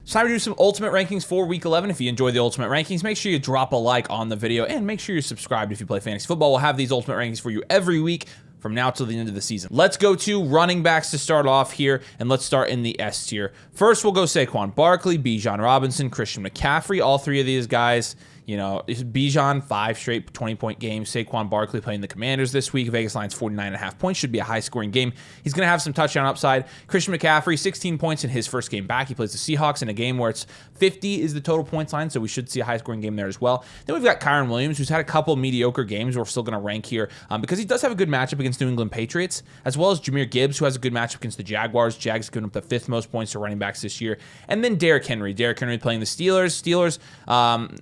It's time to do some ultimate rankings for week 11. If you enjoy the ultimate rankings, make sure you drop a like on the video and make sure you're subscribed if you play fantasy football. We'll have these ultimate rankings for you every week from now till the end of the season. Let's go to running backs to start off here, and let's start in the S tier. First, we'll go Saquon Barkley, Bijan Robinson, Christian McCaffrey. All three of these guys, you know, Bijan, 5 straight 20-point games. Saquon Barkley playing the Commanders this week. Vegas line's 49.5 points. Should be a high-scoring game. He's going to have some touchdown upside. Christian McCaffrey, 16 points in his first game back. He plays the Seahawks in a game where it's 50 is the total points line, so we should see a high-scoring game there as well. Then we've got Kyren Williams, who's had a couple mediocre games. We're still going to rank here because he does have a good matchup against New England Patriots, as well as Jahmyr Gibbs, who has a good matchup against the Jaguars. Jags giving up the 5th most points to running backs this year. And then Derrick Henry. Derrick Henry playing the Steelers.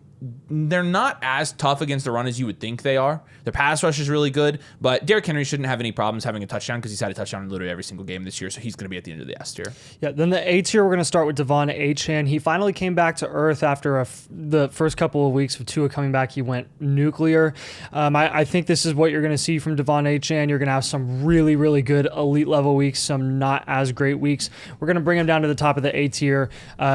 They're not as tough against the run as you would think they are. Their pass rush is really good, but Derrick Henry shouldn't have any problems having a touchdown because he's had a touchdown in literally every single game this year, so he's going to be at the end of the S tier. Yeah, then the A tier, we're going to start with Devon Achane. He finally came back to earth after the first couple of weeks of Tua coming back. He went nuclear. I think this is what you're going to see from Devon Achane. You're going to have some really, really good elite level weeks, some not as great weeks. We're going to bring him down to the top of the A tier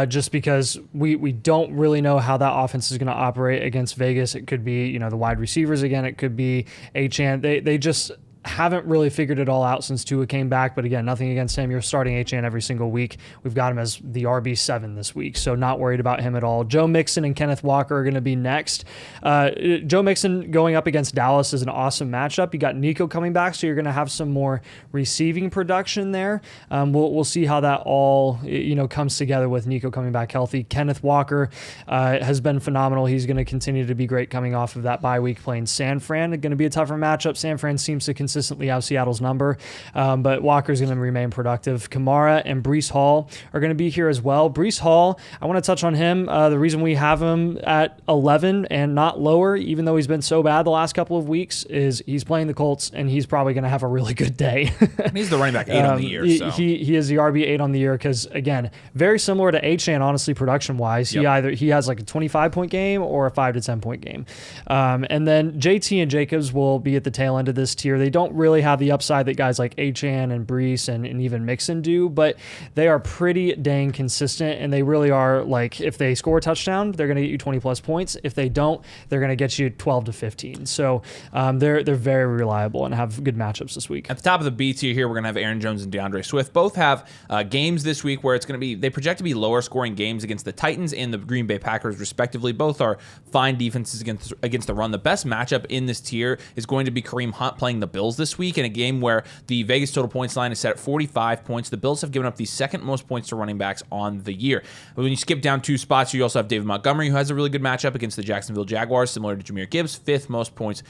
just because we don't really know how that offense is going to operate against Vegas. It could be, the wide receivers again. It could be Achane. They just haven't really figured it all out since Tua came back, but again, nothing against him. You're starting Achane every single week. We've got him as the RB7 this week, so not worried about him at all. Joe Mixon and Kenneth Walker are going to be next. Joe Mixon going up against Dallas is an awesome matchup. You got Nico coming back, so you're going to have some more receiving production there. We'll see how that all comes together with Nico coming back healthy. Kenneth Walker has been phenomenal. He's going to continue to be great coming off of that bye week playing San Fran. It's going to be a tougher matchup. San Fran seems to consistently have Seattle's number, but Walker's going to remain productive. Kamara and Breece Hall are going to be here as well. Breece Hall, I want to touch on him. The reason we have him at 11 and not lower, even though he's been so bad the last couple of weeks, is he's playing the Colts, and he's probably going to have a really good day. He's the running back 8 on the year. So. He is the RB 8 on the year because, again, very similar to Achane, honestly, production-wise. Yep. He has like a 25-point game or a 5 to 10-point game. And then JT and Jacobs will be at the tail end of this tier. They don't really have the upside that guys like Achane and Breece and even Mixon do, but they are pretty dang consistent, and they really are, like, if they score a touchdown, they're going to get you 20-plus points. If they don't, they're going to get you 12 to 15. So they're very reliable and have good matchups this week. At the top of the B tier here, we're going to have Aaron Jones and DeAndre Swift. Both have games this week where it's going to be, they project to be lower scoring games against the Titans and the Green Bay Packers, respectively. Both are fine defenses against the run. The best matchup in this tier is going to be Kareem Hunt playing the Bills this week in a game where the Vegas total points line is set at 45 points. The Bills have given up the 2nd most points to running backs on the year. When you skip down 2 spots, you also have David Montgomery, who has a really good matchup against the Jacksonville Jaguars, similar to Jahmyr Gibbs, 5th most points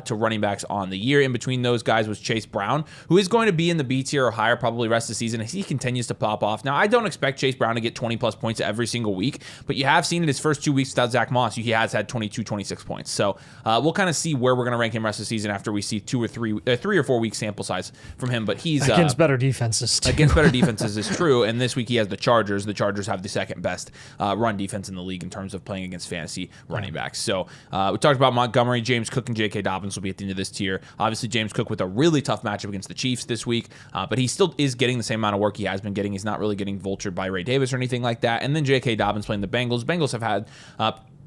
to running backs on the year. In between those guys was Chase Brown, who is going to be in the B tier or higher probably rest of the season as he continues to pop off. Now, I don't expect Chase Brown to get 20-plus points every single week, but you have seen in his first 2 weeks without Zach Moss, he has had 22, 26 points. So we'll kind of see where we're going to rank him rest of the season after we see 3 or 4 week sample size from him, but he's against better defenses too. Against better defenses is true, and this week he has the Chargers. The Chargers have the 2nd best run defense in the league in terms of playing against fantasy running backs. So we talked about Montgomery, James Cook, and J.K. Dobbins will be at the end of this tier. Obviously, James Cook with a really tough matchup against the Chiefs this week, but he still is getting the same amount of work he has been getting. He's not really getting vultured by Ray Davis or anything like that. And then J.K. Dobbins playing the Bengals. Bengals have had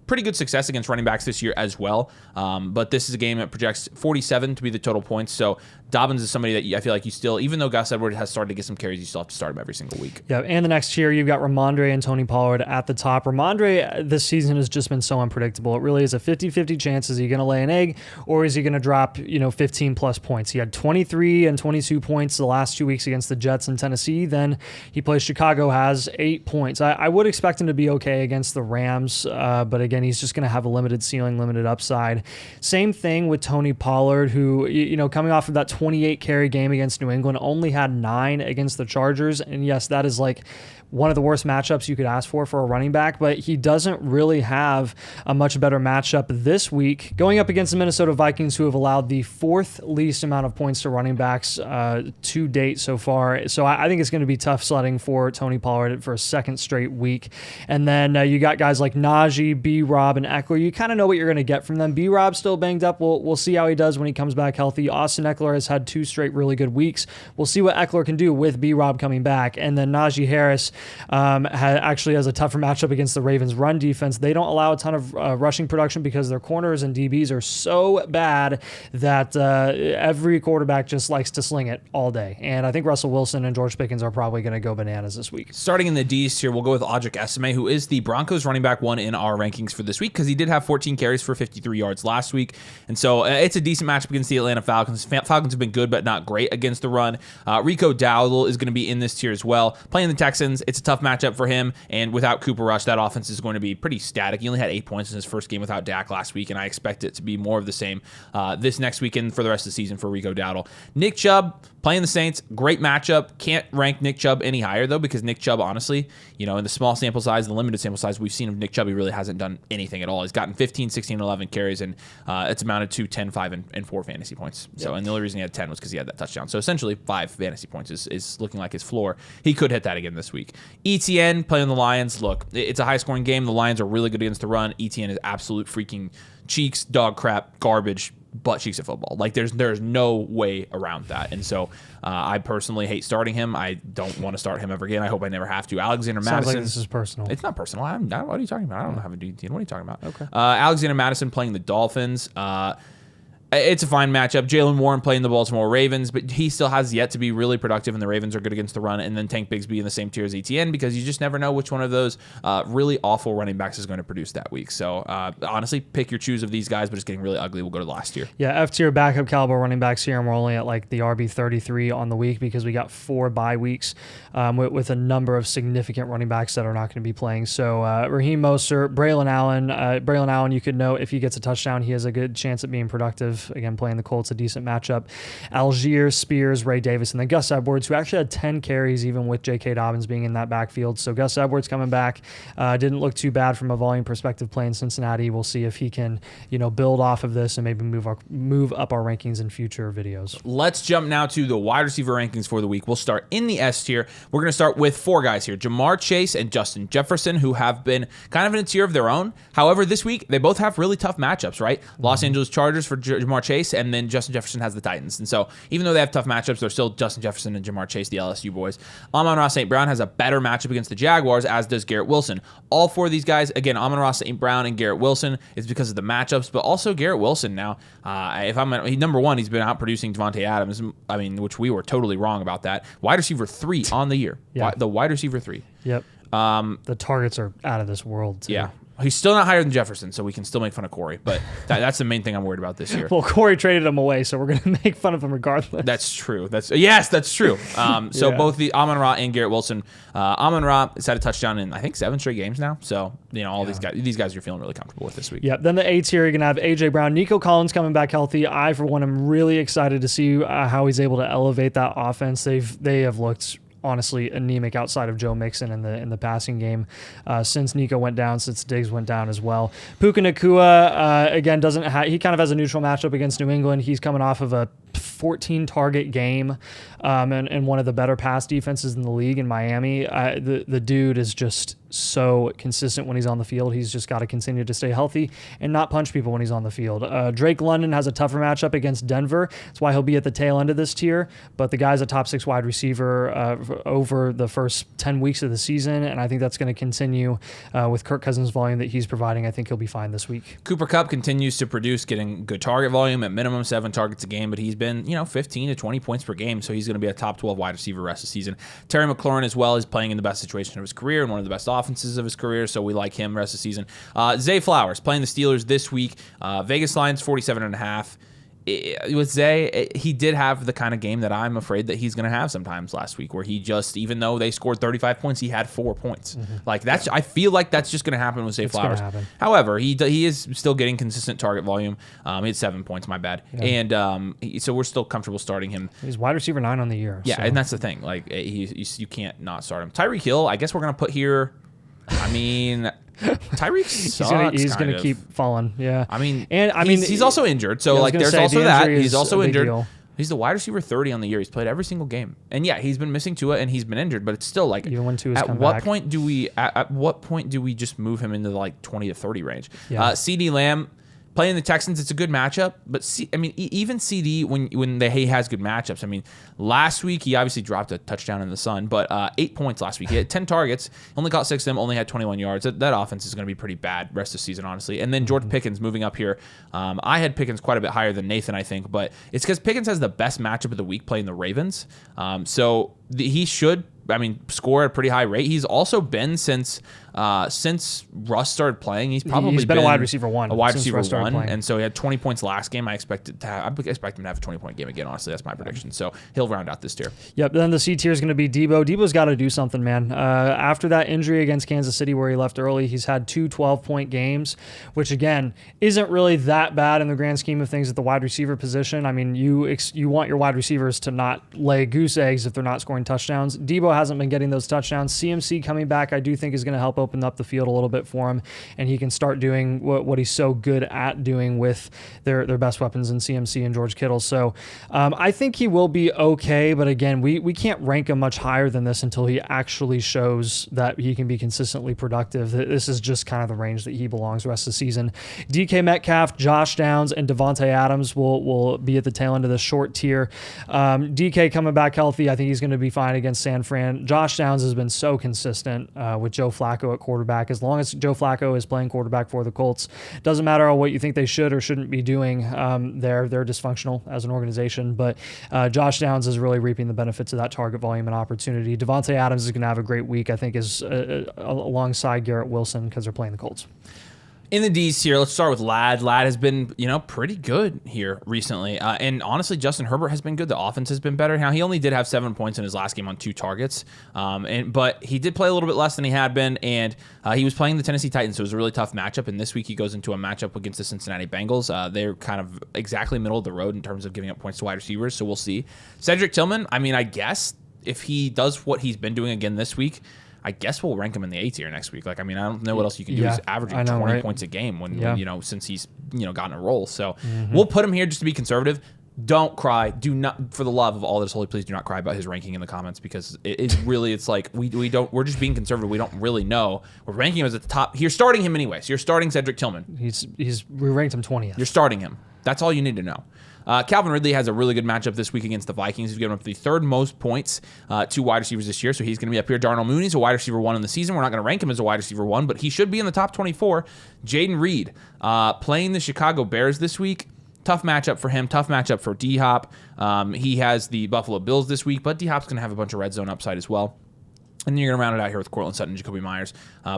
pretty good success against running backs this year as well. But this is a game that projects 47 to be the total points. So Dobbins is somebody that I feel like you still, even though Gus Edwards has started to get some carries, you still have to start him every single week. Yeah, and the next tier, you've got Ramondre and Tony Pollard at the top. Ramondre this season has just been so unpredictable. It really is a 50-50 chance. Is he going to lay an egg, or is he going to drop 15-plus points? He had 23 and 22 points the last 2 weeks against the Jets and Tennessee. Then he plays Chicago, has 8 points. I would expect him to be okay against the Rams, but again, he's just going to have a limited ceiling, limited upside. Same thing with Tony Pollard, who, coming off of that 28 carry game against New England, only had 9 against the Chargers. And yes, that is like one of the worst matchups you could ask for a running back, but he doesn't really have a much better matchup this week going up against the Minnesota Vikings, who have allowed the 4th least amount of points to running backs to date so far. So I think it's going to be tough sledding for Tony Pollard for a 2nd straight week. And then you got guys like Najee, B-Rob, and Eckler. You kind of know what you're going to get from them. B-Rob's still banged up. We'll see how he does when he comes back healthy. Austin Eckler has had 2 straight really good weeks. We'll see what Eckler can do with B-Rob coming back. And then Najee Harris, actually has a tougher matchup against the Ravens' run defense. They don't allow a ton of rushing production because their corners and DBs are so bad that every quarterback just likes to sling it all day. And I think Russell Wilson and George Pickens are probably going to go bananas this week. Starting in the D's here, we'll go with Audric Esime, who is the Broncos running back one in our rankings for this week because he did have 14 carries for 53 yards last week. And so it's a decent matchup against the Atlanta Falcons. Falcons have been good, but not great against the run. Rico Dowdle is going to be in this tier as well. Playing the Texans, it's a tough matchup for him. And without Cooper Rush, that offense is going to be pretty static. He only had 8 points in his first game without Dak last week, and I expect it to be more of the same this next weekend for the rest of the season for Rico Dowdle. Nick Chubb, playing the Saints, great matchup. Can't rank Nick Chubb any higher, though, because Nick Chubb, honestly, in the small sample size, the limited sample size we've seen of Nick Chubb, he really hasn't done anything at all. He's gotten 15, 16, 11 carries, and it's amounted to 10, 5, and 4 fantasy points. So, and the only reason he had 10 was because he had that touchdown. So, essentially, 5 fantasy points is looking like his floor. He could hit that again this week. ETN, playing the Lions. Look, it's a high-scoring game. The Lions are really good against the run. ETN is absolute freaking cheeks, dog crap, garbage, butt cheeks at football. Like there's no way around that. And so I personally hate starting him. I don't want to start him ever again. I hope I never have to. Alexander Sounds Madison. like this is personal. It's not personal. What are you talking about? I don't have a DTN. What are you talking about? Okay. Alexander Madison playing the Dolphins. It's a fine matchup. Jalen Warren playing the Baltimore Ravens, but he still has yet to be really productive, and the Ravens are good against the run. And then Tank Bigsby in the same tier as ETN because you just never know which one of those really awful running backs is going to produce that week. So honestly, pick your choose of these guys, but it's getting really ugly. We'll go to last year. Yeah, F-tier backup caliber running backs here, and we're only at like the RB 33 on the week because we got 4 bye weeks with a number of significant running backs that are not going to be playing. So Raheem Mostert, Braylon Allen, you could note if he gets a touchdown, he has a good chance at being productive. Again, playing the Colts, a decent matchup. Algier, Spears, Ray Davis, and then Gus Edwards, who actually had 10 carries even with J.K. Dobbins being in that backfield. So Gus Edwards coming back didn't look too bad from a volume perspective playing Cincinnati. We'll see if he can, build off of this and maybe move up our rankings in future videos. Let's jump now to the wide receiver rankings for the week. We'll start in the S tier. We're going to start with 4 guys here, Jamar Chase and Justin Jefferson, who have been kind of in a tier of their own. However, this week, they both have really tough matchups, right? Los Angeles Chargers for Jamar Chase, and then Justin Jefferson has the Titans. And so even though they have tough matchups, they're still Justin Jefferson and Jamar Chase, the LSU boys. Amon-Ra St. Brown has a better matchup against the Jaguars, as does Garrett Wilson. All 4 of these guys, again, Amon-Ra St. Brown and Garrett Wilson, is because of the matchups, but also Garrett Wilson now. Number one, he's been outproducing Devontae Adams, which we were totally wrong about that. Wide receiver 3 on the year. Yeah. The wide receiver 3. Yep. The targets are out of this world, too. Yeah. He's still not higher than Jefferson, so we can still make fun of Corey. But that's the main thing I'm worried about this year. Well, Corey traded him away, so we're going to make fun of him regardless. That's true. That's true. So both the Amon-Ra and Garrett Wilson. Amon-Ra has had a touchdown in, I think, 7 straight games now. So, these guys you're feeling really comfortable with this week. Yeah. Then the A tier, you're going to have A.J. Brown. Nico Collins coming back healthy. I, for one, am really excited to see how he's able to elevate that offense. They have looked honestly anemic outside of Joe Mixon in the passing game since Nico went down, since Diggs went down as well. Puka Nacua, again, he kind of has a neutral matchup against New England. He's coming off of a 14 target game and one of the better pass defenses in the league in Miami. The dude is just so consistent when he's on the field. He's just got to continue to stay healthy and not punch people when he's on the field. Drake London has a tougher matchup against Denver. That's why he'll be at the tail end of this tier, but the guy's a top 6 wide receiver over the first 10 weeks of the season, and I think that's going to continue with Kirk Cousins' volume that he's providing. I think he'll be fine this week. Cooper Kupp continues to produce, getting good target volume, at minimum 7 targets a game, but he's been 15 to 20 points per game, so he's going to be a top 12 wide receiver rest of the season. Terry McLaurin as well is playing in the best situation of his career and one of the best offenses of his career, so we like him rest of the season. Zay Flowers playing the Steelers this week. Vegas lines 47.5. With Zay, he did have the kind of game that I'm afraid that he's going to have sometimes last week, where he just, even though they scored 35 points, he had 4 points. Mm-hmm. I feel like that's just going to happen with Zay Flowers. However, he is still getting consistent target volume. He had 7 points, my bad. Yeah. And so we're still comfortable starting him. He's wide receiver 9 on the year. Yeah, so. And that's the thing. Like you can't not start him. Tyreek Hill, I guess we're going to put here. Tyreek sucks. He's going to keep falling. Yeah. He's also injured. So there's also that. He's also injured. Deal. He's the wide receiver 30 on the year. He's played every single game. And yeah, he's been missing Tua and he's been injured, but it's still like, even when Tua's at what point do we just move him into the 20 to 30 range? Yeah. CeeDee Lamb Playing the Texans, it's a good matchup, but even CD when he has good matchups. I mean, last week he obviously dropped a touchdown in the sun, but 8 points last week. He had 10 targets, only caught 6 of them, only had 21 yards. That offense is going to be pretty bad rest of the season, honestly. And then George Pickens moving up here. I had Pickens quite a bit higher than Nathan, I think, but it's because Pickens has the best matchup of the week playing the Ravens. He should score at a pretty high rate. He's also been since Russ started playing. He's been a wide receiver one. And so he had 20 points last game. I expect him to have a 20-point game again. Honestly, that's my prediction. So he'll round out this tier. Yep. Then the C tier is going to be Debo. Debo's got to do something, man. After that injury against Kansas City where he left early, he's had 2 12-point games, which again isn't really that bad in the grand scheme of things at the wide receiver position. I mean, you want your wide receivers to not lay goose eggs if they're not scoring touchdowns. Debo hasn't been getting those touchdowns. CMC coming back, I do think is going to help open up the field a little bit for him, and he can start doing what he's so good at doing with their best weapons in CMC and George Kittle. So I think he will be okay, but again, we can't rank him much higher than this until he actually shows that he can be consistently productive. This is just kind of the range that he belongs the rest of the season. DK Metcalf, Josh Downs, and Devontae Adams will be at the tail end of the short tier. DK coming back healthy, I think he's going to be fine against San Fran. Josh Downs has been so consistent with Joe Flacco at quarterback. As long as Joe Flacco is playing quarterback for the Colts, doesn't matter what you think they should or shouldn't be doing. They're dysfunctional as an organization, but Josh Downs is really reaping the benefits of that target volume and opportunity. Devontae Adams is going to have a great week, I think, is alongside Garrett Wilson because they're playing the Colts. In the D's here, let's start with Ladd. Ladd has been, pretty good here recently. And honestly, Justin Herbert has been good. The offense has been better. Now, he only did have 7 points in his last game on 2 targets. But he did play a little bit less than he had been. And he was playing the Tennessee Titans, so it was a really tough matchup. And this week he goes into a matchup against the Cincinnati Bengals. They're kind of exactly middle of the road in terms of giving up points to wide receivers, so we'll see. Cedric Tillman, I guess if he does what he's been doing again this week, I guess we'll rank him in the A tier next week. I don't know what else you can do. He's averaging 20 points a game when since he's gotten a roll. So we'll put him here just to be conservative. Don't cry. Do not, for the love of all that is holy, please do not cry about his ranking in the comments, because it's like we're just being conservative. We don't really know. We're ranking him as at the top. You're starting him anyway. So you're starting Cedric Tillman. We ranked him 20th. You're starting him. That's all you need to know. Calvin Ridley has a really good matchup this week against the Vikings. He's given up the 3rd most points to wide receivers this year, so he's going to be up here. Darnell Mooney's a wide receiver 1 in the season. We're not going to rank him as a wide receiver 1, but he should be in the top 24. Jaden Reed playing the Chicago Bears this week. Tough matchup for him. Tough matchup for D-Hop. He has the Buffalo Bills this week, but D-Hop's going to have a bunch of red zone upside as well. And then you're going to round it out here with Courtland Sutton and Jacoby Myers,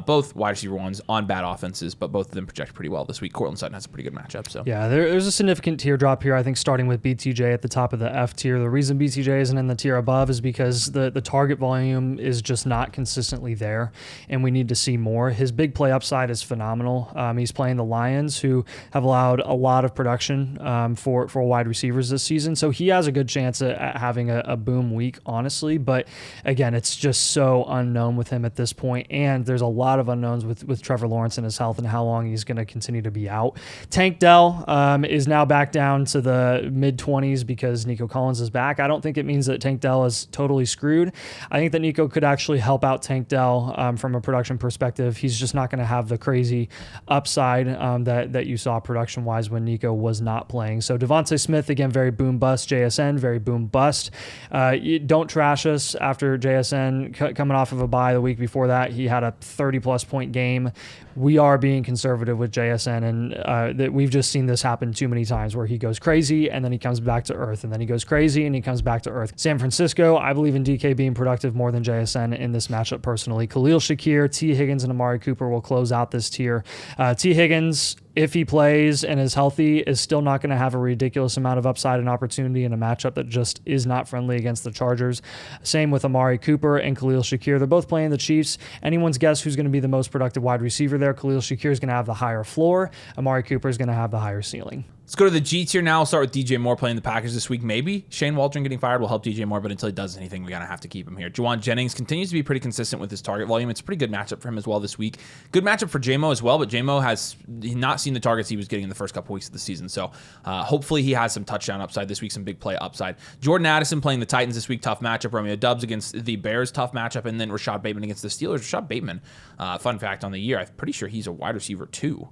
both wide receiver 1s on bad offenses, but both of them project pretty well this week. Courtland Sutton has a pretty good matchup. So yeah, there's a significant tier drop here, I think, starting with BTJ at the top of the F tier. The reason BTJ isn't in the tier above is because the target volume is just not consistently there, and we need to see more. His big play upside is phenomenal. He's playing the Lions, who have allowed a lot of production for wide receivers this season, so he has a good chance at having a boom week, honestly. But again, it's just so unknown with him at this point, and there's a lot of unknowns with Trevor Lawrence and his health and how long he's going to continue to be out. Tank Dell is now back down to the mid-20s because Nico Collins is back. I don't think it means that Tank Dell is totally screwed. I think that Nico could actually help out Tank Dell from a production perspective. He's just not going to have the crazy upside that you saw production-wise when Nico was not playing. So Devontae Smith, again, very boom-bust. JSN, very boom-bust. Don't trash us after JSN coming off of a bye the week before that. He had a 30-plus point game. We are being conservative with JSN, and that we've just seen this happen too many times where he goes crazy and then he comes back to earth, and then he goes crazy and he comes back to earth. San Francisco, I believe in DK being productive more than JSN in this matchup personally. Khalil Shakir, T. Higgins, and Amari Cooper will close out this tier. T. Higgins, if he plays and is healthy, is still not going to have a ridiculous amount of upside and opportunity in a matchup that just is not friendly against the Chargers. Same with Amari Cooper and Khalil Shakir. They're both playing the Chiefs. Anyone's guess who's going to be the most productive wide receiver there. Khalil Shakir is going to have the higher floor. Amari Cooper is going to have the higher ceiling. Let's go to the G tier now. I'll start with DJ Moore playing the Packers this week. Maybe Shane Waldron getting fired will help DJ Moore, but until he does anything, we're going to have to keep him here. Juwan Jennings continues to be pretty consistent with his target volume. It's a pretty good matchup for him as well this week. Good matchup for J-Mo as well, but J-Mo has not seen the targets he was getting in the first couple weeks of the season. So hopefully he has some touchdown upside this week, some big play upside. Jordan Addison playing the Titans this week. Tough matchup. Romeo Doubs against the Bears. Tough matchup. And then Rashad Bateman against the Steelers. Rashad Bateman, fun fact on the year, I'm pretty sure he's a wide receiver too.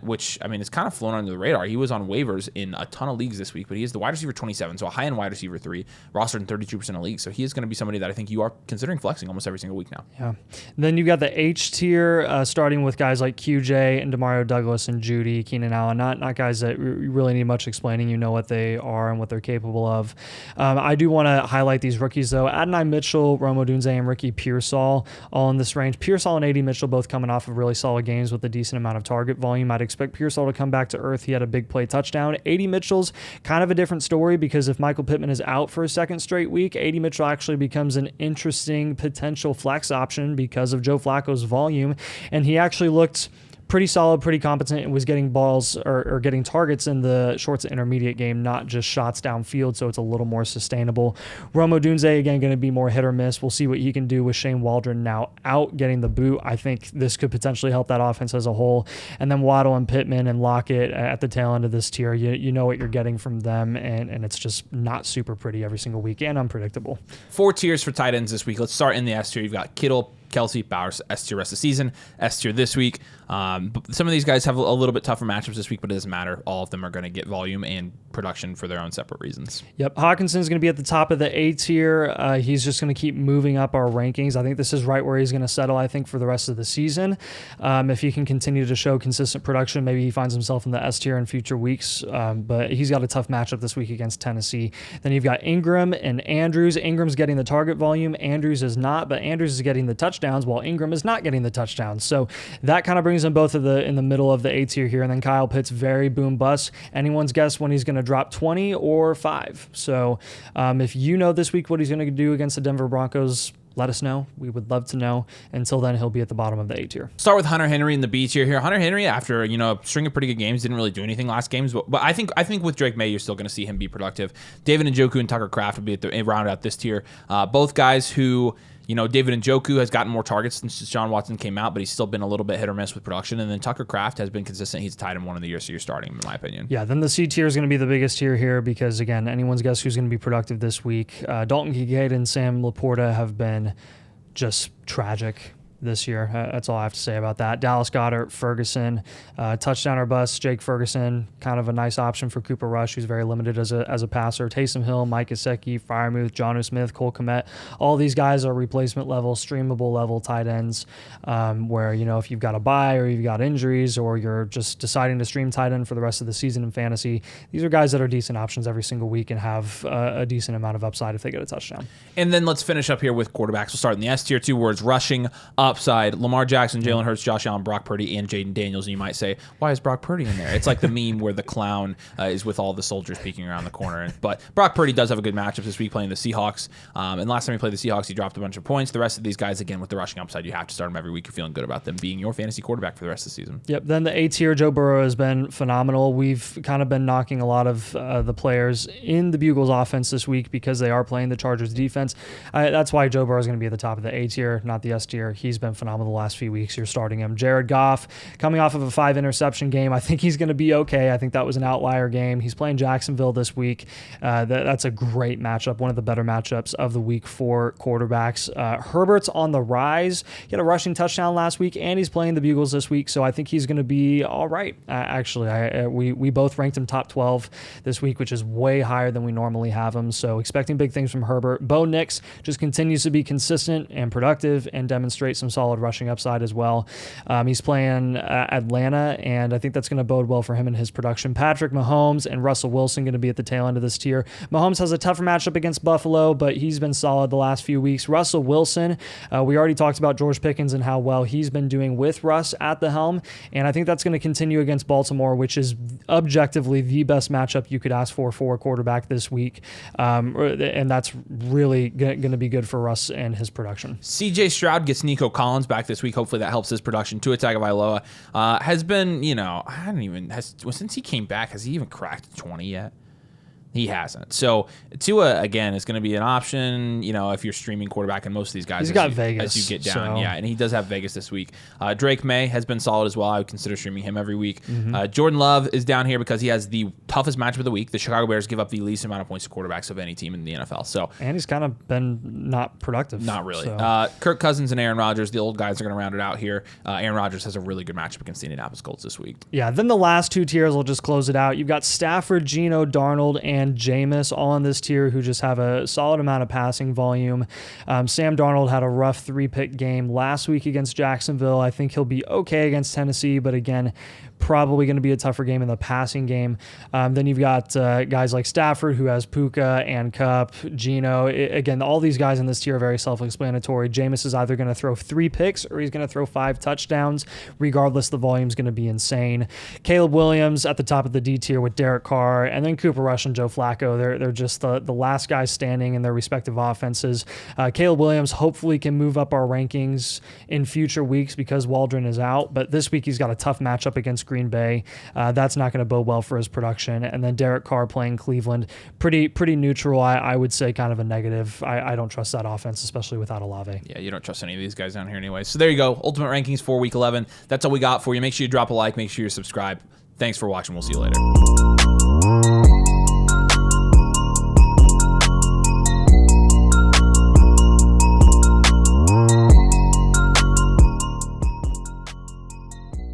which, I mean, it's kind of flown under the radar. He was on waivers in a ton of leagues this week, but he is the wide receiver 27, so a high-end wide receiver 3, rostered in 32% of leagues. So he is going to be somebody that I think you are considering flexing almost every single week now. Yeah. Then you've got the H tier, starting with guys like QJ and Demario Douglas and Judy, Keenan Allen, not guys that really need much explaining. You know what they are and what they're capable of. I do want to highlight these rookies, though. Adonai Mitchell, Rome Odunze, and Ricky Pearsall, all in this range. Pearsall and AD Mitchell both coming off of really solid games with a decent amount of target volume. I'd expect Pearsall to come back to earth. He had a big play touchdown. AD Mitchell's kind of a different story because if Michael Pittman is out for a second straight week, AD Mitchell actually becomes an interesting potential flex option because of Joe Flacco's volume, and he actually looked pretty solid, pretty competent, and was getting balls or getting targets in the short to intermediate game, not just shots downfield, so it's a little more sustainable. Rome Odunze, again, going to be more hit or miss. We'll see what he can do with Shane Waldron now out getting the boot. I think this could potentially help that offense as a whole. And then Waddle and Pittman and Lockett at the tail end of this tier. You know what you're getting from them, and it's just not super pretty every single week and unpredictable. 4 tiers for tight ends this week. Let's start in the S tier. You've got Kittle, Kelsey, Bowers, S tier rest of the season, S tier this week. Some of these guys have a little bit tougher matchups this week, but it doesn't matter. All of them are going to get volume and production for their own separate reasons. Yep. Hawkinson's going to be at the top of the A tier. He's just going to keep moving up our rankings. I think this is right where he's going to settle, I think, for the rest of the season. If he can continue to show consistent production, maybe he finds himself in the S tier in future weeks. But he's got a tough matchup this week against Tennessee. Then you've got Ingram and Andrews. Ingram's getting the target volume. Andrews is not, but Andrews is getting the touchdowns while Ingram is not getting the touchdowns. So that kind of brings them both in the middle of the A tier here. And then Kyle Pitts, very boom bust. Anyone's guess when he's going to drop 20 or 5. So if you know this week what he's going to do against the Denver Broncos, let us know. We would love to know. Until then, he'll be at the bottom of the A tier. Start with Hunter Henry in the B tier here. Hunter Henry, after a string of pretty good games, didn't really do anything last games. But I think with Drake May, you're still going to see him be productive. David Njoku and Tucker Kraft will be at the round out this tier. Both guys who, David Njoku has gotten more targets since Deshaun Watson came out, but he's still been a little bit hit or miss with production. And then Tucker Kraft has been consistent. He's tied in one of the years, so you're starting him, in my opinion. Yeah, then the C tier is going to be the biggest tier here because, again, anyone's guess who's going to be productive this week. Dalton Kincaid and Sam Laporta have been just tragic this year. That's all I have to say about that. Dallas Goedert, Ferguson, touchdown or bust. Jake Ferguson, kind of a nice option for Cooper Rush, who's very limited as a passer. Taysom Hill, Mike Gesicki, Freiermuth, Jonnu Smith, Cole Kmet. All these guys are replacement level, streamable level tight ends where, if you've got a bye or you've got injuries or you're just deciding to stream tight end for the rest of the season in fantasy, these are guys that are decent options every single week and have a decent amount of upside if they get a touchdown. And then let's finish up here with quarterbacks. We'll start in the S tier, 2 words, rushing upside. Lamar Jackson, Jalen Hurts, Josh Allen, Brock Purdy, and Jaden Daniels. And you might say, why is Brock Purdy in there? It's like the meme where the clown is with all the soldiers peeking around the corner. But Brock Purdy does have a good matchup this week playing the Seahawks. And last time he played the Seahawks, he dropped a bunch of points. The rest of these guys, again, with the rushing upside, you have to start them every week. You're feeling good about them being your fantasy quarterback for the rest of the season. Yep. Then the A tier, Joe Burrow has been phenomenal. We've kind of been knocking a lot of the players in the Bugles offense this week because they are playing the Chargers defense. That's why Joe Burrow is going to be at the top of the A tier, not the S tier. He's been phenomenal the last few weeks. You're starting him. Jared Goff, coming off of a 5 interception game. I think he's going to be okay. I think that was an outlier game. He's playing Jacksonville this week. That's a great matchup, one of the better matchups of the week for quarterbacks. Herbert's on the rise. He had a rushing touchdown last week, and he's playing the Bugles this week, so I think he's going to be all right. Actually, we both ranked him top 12 this week, which is way higher than we normally have him, so expecting big things from Herbert. Bo Nix just continues to be consistent and productive and demonstrate some solid rushing upside as well. He's playing Atlanta, and I think that's going to bode well for him and his production. Patrick Mahomes and Russell Wilson going to be at the tail end of this tier. Mahomes has a tougher matchup against Buffalo, but he's been solid the last few weeks. Russell Wilson, we already talked about George Pickens and how well he's been doing with Russ at the helm, and I think that's going to continue against Baltimore, which is objectively the best matchup you could ask for a quarterback this week, and that's really going to be good for Russ and his production. CJ Stroud gets Nico Collins back this week. Hopefully that helps his production. Tua Tagovailoa has been, since he came back, has he even cracked 20 yet? He hasn't. So Tua, again, is going to be an option, if you're streaming quarterback, and most of these guys He's got Vegas, as you get down. so. Yeah, and he does have Vegas this week. Drake May has been solid as well. I would consider streaming him every week. Jordan Love is down here because he has the toughest matchup of the week. The Chicago Bears give up the least amount of points to quarterbacks of any team in the NFL. So, and he's kind of been not productive. Not really. So. Kirk Cousins and Aaron Rodgers, the old guys, are going to round it out here. Aaron Rodgers has a really good matchup against the Indianapolis Colts this week. Yeah, then the last two tiers will just close it out. You've got Stafford, Geno, Darnold, and Jameis all in this tier who just have a solid amount of passing volume. Sam Darnold had a rough 3-pick game last week against Jacksonville. I think he'll be okay against Tennessee, but again, probably going to be a tougher game in the passing game. Then you've got guys like Stafford, who has Puka and Kupp, Geno. Again, all these guys in this tier are very self-explanatory. Jameis is either going to throw 3 picks or he's going to throw 5 touchdowns. Regardless, the volume's going to be insane. Caleb Williams at the top of the D tier with Derek Carr, and then Cooper Rush and Joe Flacco. They're just the last guys standing in their respective offenses. Caleb Williams hopefully can move up our rankings in future weeks because Waldron is out, but this week he's got a tough matchup against Green Bay. That's not going to bode well for his production. And then Derek Carr playing Cleveland, pretty neutral. I would say kind of a negative. I don't trust that offense, especially without Olave. Yeah, you don't trust any of these guys down here anyway. So there you go. Ultimate rankings for week 11. That's all we got for you. Make sure you drop a like. Make sure you subscribe. Thanks for watching. We'll see you later.